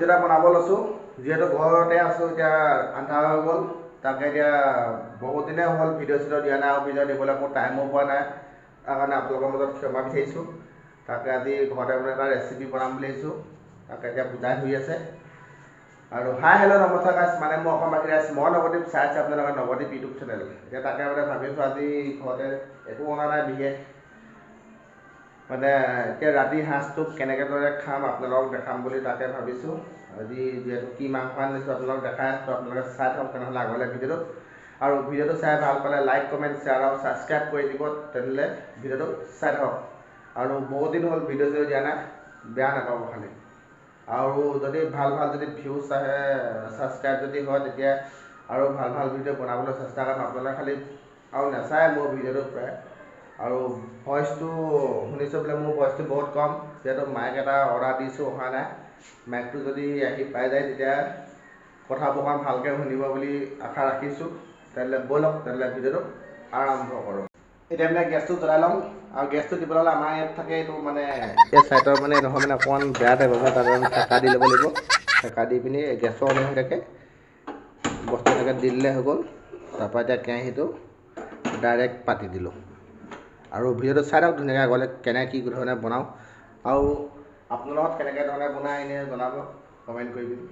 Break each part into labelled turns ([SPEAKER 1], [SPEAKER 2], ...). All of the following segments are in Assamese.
[SPEAKER 1] ভিডিও এটা বনাব লৈছোঁ যিহেতু ঘৰতে আছোঁ এতিয়া আন্ধাৰ হৈ গ'ল তাকে এতিয়া বহুত দিনে হ'ল ভিডিঅ' চিডিঅ' দিয়া নাই আৰু ভিডিঅ' দিবলৈ মোৰ টাইমো পোৱা নাই তাৰ কাৰণে আপোনালোকৰ মাজত ক্ষমা বিচাৰিছোঁ তাকে আজি ঘৰতে বোলে এটা ৰেচিপি বনাম বুলি ভাবিছোঁ তাকে এতিয়া বুজাই হৈ আছে আৰু হাই হেল্ল' নমস্কাৰ গাইছ মানে মই অসম বাকী ৰাইজ মই নৱদ্বীপ চাই আছোঁ আপোনালোকৰ নৱদ্বীপ ইউটিউব চেনেল এতিয়া তাকে মানে ভাবিছোঁ আজি ঘৰতে একো বনা নাই বিশেষ মানে এতিয়া ৰাতি সাঁজটো কেনেকৈ দৰে খাম আপোনালোকক দেখাম বুলি তাকে ভাবিছোঁ আজি যিহেতু কি মাংস আনিছোঁ আপোনালোকক দেখাই আছোঁ আপোনালোকে চাই থাকক তেনেহ'লে আগলৈ ভিডিঅ'টো আৰু ভিডিঅ'টো চাই ভাল পালে লাইক কমেণ্ট শ্বেয়াৰ আৰু ছাবস্ক্ৰাইব কৰি দিব তেনেহ'লে ভিডিঅ'টো চাই থাকক আৰু বহুত দিন হ'ল ভিডিঅ' চিডিঅ' দিয়া নাই বেয়া নাপাব খালি আৰু যদি ভাল যদি ভিউজ আহে ছাবস্ক্ৰাইব যদি হয় তেতিয়া আৰু ভাল ভিডিঅ' বনাবলৈ চেষ্টা কৰিম আপোনালোকে খালি আৰু নাচায় মোৰ ভিডিঅ'টো প্ৰায় আৰু ভইচটো শুনিছোঁ বোলে মোৰ ভইচটো বহুত কম যিহেতু মাইক এটা অৰ্ডাৰ দিছোঁ অহা নাই মাইকটো যদি আহি পাই যায় তেতিয়া কথাবোৰ অকণ ভালকৈ শুনিব বুলি আশা ৰাখিছোঁ তেনেহ'লে ব'লক তেনেহ'লে ভিডিঅ'টো আৰম্ভ কৰোঁ এতিয়া মানে গেছটো জ্বলাই ল'ম আৰু গেছটো দিবলৈ হ'লে আমাৰ ইয়াত থাকে এইটো মানে এই ছাইডৰ মানে নহয় মানে অকণমান বেয়া টাইপ হ'ব তাত ঠেকা দি ল'ব লাগিব ঠেকা দি পিনি গেছৰ অন হৈ থাকে বস্তু এনেকৈ দি দিলে হৈ গ'ল তাৰপৰা এতিয়া কেৰাহীটো ডাইৰেক্ট পাতি দিলোঁ আৰু ভিডিঅ'টো চাই থাকক ধুনীয়াকৈ আগলৈ কেনেকৈ কি ধৰণে বনাওঁ আৰু আপোনালোকক কেনেকৈ ধৰণে বনাই এনেই জনাব কমেণ্ট কৰি পিনি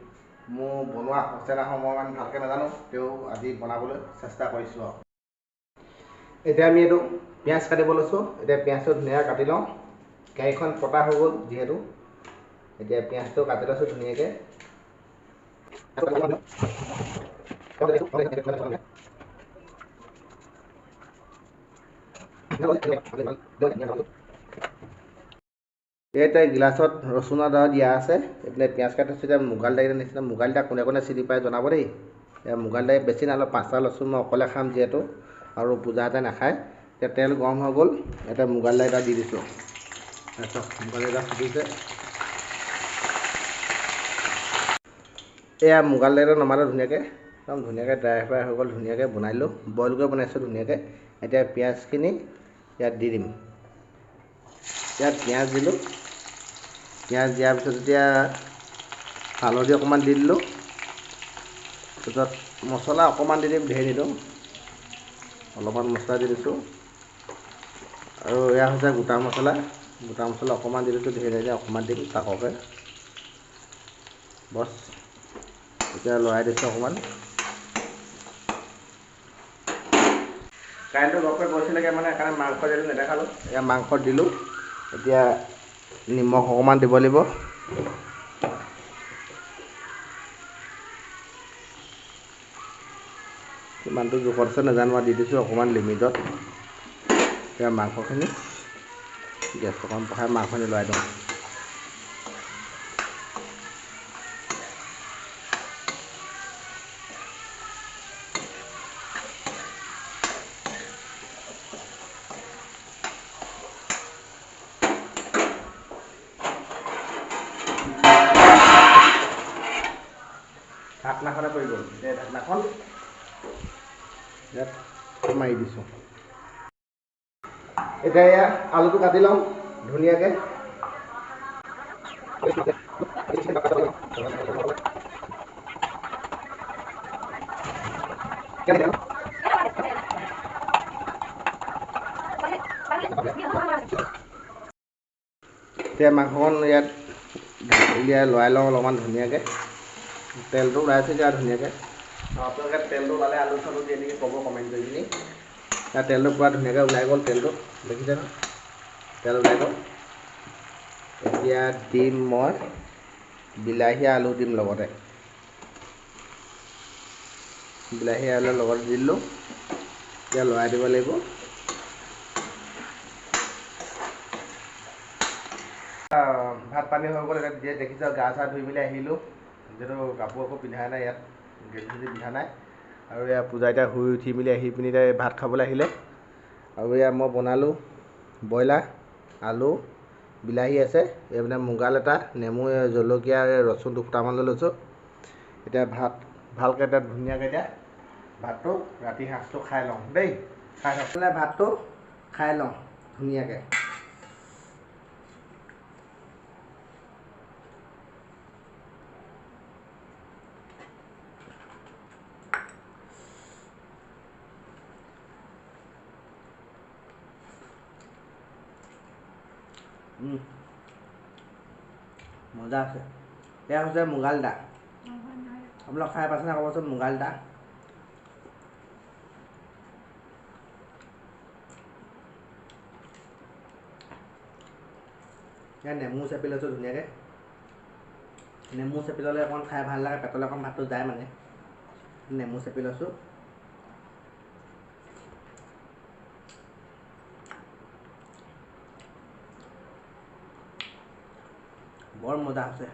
[SPEAKER 1] মোৰ বনোৱা হৈছে নহয় মই ইমান ভালকৈ নাজানো তেও আজি বনাবলৈ চেষ্টা কৰিছোঁ আৰু এতিয়া আমি এইটো পিঁয়াজ কাটিব লৈছোঁ এতিয়া পিঁয়াজটো ধুনীয়াকৈ কাটি লওঁ কেৰাহীখন পতা হৈ গ'ল যিহেতু এতিয়া পিঁয়াজটো কাটি লৈছোঁ ধুনীয়াকৈ এতিয়া গিলাচত ৰচুন আদা দিয়া আছে এইপিনে পিঁয়াজ কাটিছোঁ এতিয়া মুগাল দাইলৰ নিচিনা মুগাল দাইল কোনে কোনে চিনি পায় জনাব দেই মুগাল দাইল বেছি নালওঁ 5টা লৈছোঁ মই অকলে খাম যিহেতু আৰু পূজাহঁতে নাখায় এতিয়া তেল গৰম হৈ গ'ল এতিয়া মুগাল দাইল এটা দি দিছোঁ তাৰপিছত মুগাল দাইল ফুটিছে এয়া মুগাল দাইলত নমালোঁ ধুনীয়াকৈ একদম ধুনীয়াকৈ ড্ৰাই ফ্ৰাই হৈ গ'ল ধুনীয়াকৈ বনালোঁ বইল কৰি বনাইছোঁ ধুনীয়াকৈ এতিয়া পিঁয়াজখিনি ইয়াত দি দিম ইয়াত পিঁয়াজ দিলোঁ পিঁয়াজ দিয়াৰ পিছত এতিয়া হালধি অকণমান দি দিলোঁ তাৰপিছত মছলা অকণমান দি দিম ঢেৰ নিদিওঁ অলপমান মছলা দি দিছোঁ আৰু এয়া হৈছে গোটা মছলা অকণমান দি দিছোঁ ঢেৰ নিদিওঁ অকণমান দিম তাককৈ বছ এতিয়া লৰাই দিছোঁ অকণমান কাৰেণ্টটো গপকৈ গৈছিলেগৈ মানে সেইকাৰণে মাংস দিলোঁ নেদেখালোঁ এয়া মাংস দিলোঁ এতিয়া নিমখ অকণমান দিব লাগিব কিমানটো জোখত আছে নাজানো আৰু দি দিছোঁ অকণমান লিমিটত এতিয়া মাংসখিনি গেছ অকণমান বঢ়াই মাংসখিনি লৰাই দিওঁ ঢাকনাখনে পৰি গ'ল এই ঢাকনাখন ইয়াত মাৰি দিছোঁ এতিয়া এয়া আলুটো কাটি লওঁ ধুনীয়াকৈ এতিয়া মাংসখন ইয়াত উলিয়াই লৰাই লওঁ অলপমান ধুনীয়াকৈ তেলটো ওলাইছে এতিয়া ধুনীয়াকৈ আপোনালোকে তেলটো ওলালে আলু চালু দিয়ে নেকি ক'ব কমেণ্ট কৰি পিনি এতিয়া তেলটো পূৰা ধুনীয়াকৈ ওলাই গ'ল তেলটো দেখিছে ন তেল ওলাই গ'ল এতিয়া দিম মই বিলাহী আলু দিম লগতে বিলাহী আলুৰ লগত দি দিলোঁ এতিয়া লৰাই দিব লাগিব ভাত পানী হৈ গ'ল এতিয়া দেখিছোঁ গা চা ধুই মেলি আহিলোঁ যিহেতু কাপোৰ একো পিন্ধাই নাই ইয়াত গেঞ্জি পিন্ধা নাই আৰু এয়া পূজা এতিয়া শুই উঠি মেলি আহি পিনি এতিয়া ভাত খাবলৈ আহিলে আৰু এয়া মই বনালোঁ ব্ৰইলাৰ আলু বিলাহী আছে এইপিনে মুগাল এটা নেমু জলকীয়া ৰচুন দুফুটামান লৈ লৈছোঁ এতিয়া ভাত ভালকৈ এতিয়া ধুনীয়াকৈ এতিয়া ভাতটো ৰাতি সাঁজটো খাই লওঁ দেই খাই থাকোঁতে ভাতটো খাই লওঁ ধুনীয়াকৈ মজা আছে। এয়া হৈছে মুগাল দা। আপোনালোক খাই পাইছেনে ক'বচোন মুগাল দা? এয়া নেমু চেপি লৈছোঁ ধুনীয়াকৈ। নেমু চেপি ল'লে অকণমান খাই ভাল লাগে, পেটলৈ অকণ ভাতটো যায় মানে। নেমু চেপি লৈছোঁ। বৰ মজা আছে।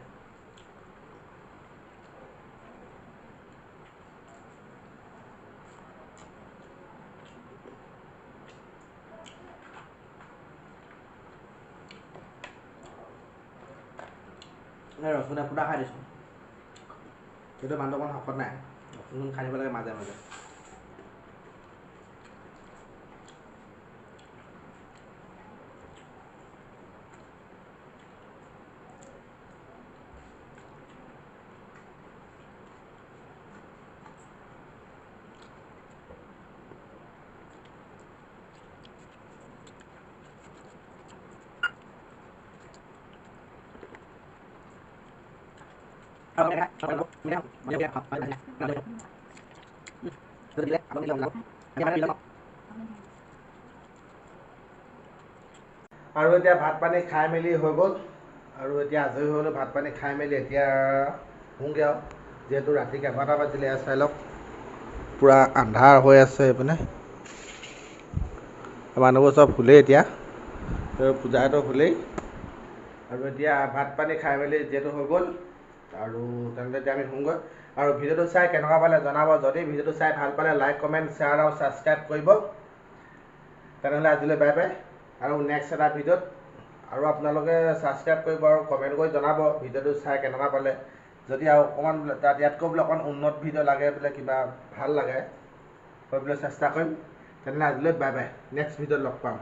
[SPEAKER 1] ৰচুন এফুটা খাই দিছোঁ। সেইটো মানুহটো অকণ শকত নাই, ৰচুন খাই দিব লাগে মাজে মাজে। আৰু এতিয়া ভাত পানী খাই মেলি হৈ গ'ল, আৰু এতিয়া আজৰি হৈ গ'লোঁ ভাত পানী খাই মেলি। এতিয়া শুওঁগৈ আৰু, যিহেতু ৰাতি 11টা বাজিলে। চাই লওক পূৰা আন্ধাৰ হৈ আছে এইপিনে। মানুহবোৰ চব শুলেই এতিয়া, পূজাহঁতো শুলেই। আৰু এতিয়া ভাত পানী খাই মেলি যিহেতু হৈ গ'ল, আৰু তেনেকৈ এতিয়া আমি শুওঁগৈ। আৰু ভিডিঅ'টো চাই কেনেকুৱা পালে জনাব। যদি ভিডিঅ'টো চাই ভাল পালে লাইক কমেণ্ট শ্বেয়াৰ আৰু ছাবস্ক্ৰাইব কৰিব। তেনেহ'লে আজিলৈ বাই বাই, আৰু নেক্সট এটা ভিডিঅ'ত আৰু আপোনালোকে ছাবস্ক্ৰাইব কৰিব আৰু কমেণ্ট কৰি জনাব ভিডিঅ'টো চাই কেনেকুৱা পালে। যদি আৰু অকণমান তাত ইয়াতকৈ বোলে অকণমান উন্নত ভিডিঅ' লাগে, বোলে কিবা ভাল লাগে কৰিবলৈ চেষ্টা কৰিম। তেনেহ'লে আজিলৈ বাই বাই, নেক্সট ভিডিঅ'ত লগ পাম।